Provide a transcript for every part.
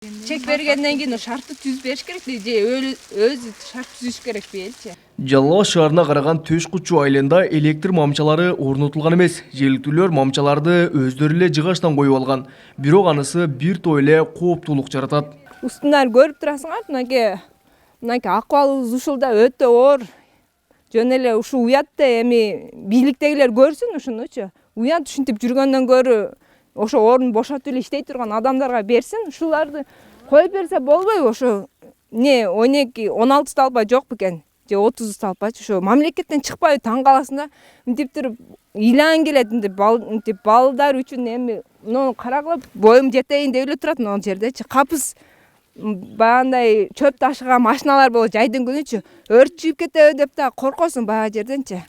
Чек бергенден кийин шартты түзүп бериш керек же өзү шарт түзүш керек белчи? Жалал Абад шаарына караган Төш Кучу айылында электр мамчалары орнотулган эмес. Жергиликтүүлөр мамчаларды өздөрү эле жыгачтан коюп алган. Бирок анысы бир топ эле кооптуулук жаратат. Устунан көрүп турасыңар, мынакей акыбалыбыз ушулда өтө оор. Жөн эле ушу уятты эми бийликтегилер көрсүн ушунучу. Уят ушинтип жүргөндөн көрү ошо орун бошотуп эле иштей турган адамдарга берсин. Ушуларды коюп берсе болбойбу? Ошо 12-16 талпа жок бекен? Же 30 талпачы ошо мамлекеттен чыкпайбы таң каласың да. Мынтип туруп ыйлаң келет, мынтип балдар үчүн эми муну карагыла боюм жетейин деп эле турат мына жердечи. Капыс баягындай чөп ташыган машиналар болот жайдын күнүчү. Өрт чыгып кетеби деп да коркосуң баягы жерденчи.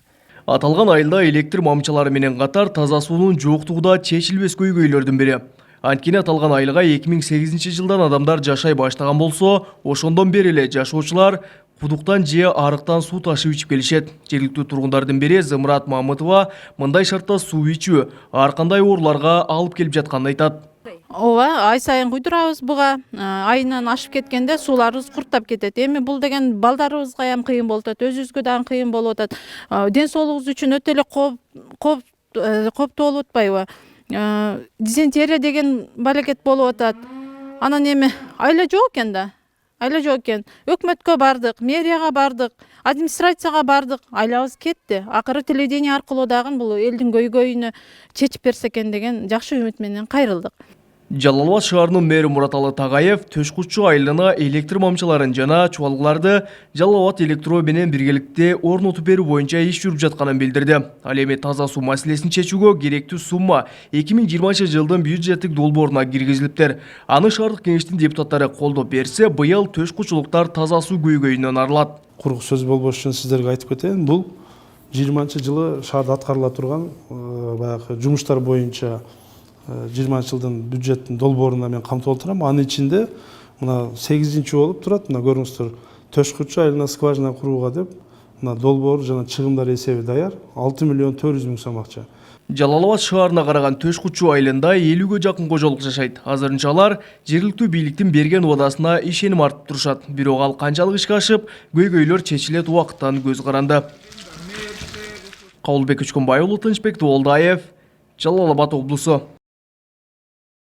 Аталган айылда электр мамчалары менен катар таза суунун жоктугу да чечилбес көйгөйлөрдүн бири. Анткени аталган айылга 2008-жылдан адамдар жашай баштаган болсо, ошондон бери эле жашоочулар кудуктан же арыктан суу ташып ичип келишет. Жергиликтүү тургундардын бири Зымрат Мамытова мындай шартта суу ичүү ар кандай ооруларга алып келип жатканын айтат. Ооба, ай сайын куйдурабыз буга. Айынан ашып кеткенде сууларыбыз курттап кетет. Эми бул деген балдарыбызга ham кыйын болуп атат, өзүбүзгө дагы кыйын болуп атат. Ден соолугубуз үчүн өтө эле кооптуу болуп атпайбы? Дизентерия деген балекет болуп атат. Анан эми айла жок экен да. Айла жок экен. Өкмөткө бардык, мэрияга бардык, администрацияга бардык. Айлабыз кетти. Акыры телевидение аркылуу дагы бул элдин көйгөйүнө чечип берсе экен деген жакшы үмүт менен кайрылдык. Жалал Абад шаарынын мэри Мураталы Тагаев Төш Кучу айылына электр мамчаларын жана чубалгыларды Жалал Абад электро менен биргеликте орнотуп берүү боюнча иш жүрүп жатканын билдирди. Ал эми таза суу маселесин чечүүгө керектүү сумма 2020-жылдын бюджеттик долбооруна киргизилиптир. Аны шаардык кеңештин депутаттары колдоп берсе, быйыл Төш Кучулуктар таза суу көйгөйүнөн арылат. Кургук сөз болбош үчүн сиздерге айтып кетейин, бул 20-жылы шаарда аткарыла турган баягы жумуштар боюнча 20-жылдын бюджеттин долбооруна мен камтып отурам. Анын ичинде мына 8-чи болуп турат. Мына көрүңүздөр, Төш Кучу айылына скважина курууга деп мына долбоор жана чыгымдар эсеби даяр 6 миллион 400 миң сом акча. Жалал Абад шаарына караган Төш Кучу айылында 50-гө жакын кожолук жашайт. Азырынча алар жергиликтүү бийликтин берген убадасына ишеним артып турушат. Бирок ал канчалык ишке ашып, көйгөйлөр чечилет убакыттан көз каранды. Кабылбек Үчкөнбай уулу, Тынчбек Тоолдаев, Жалал Абад облусу.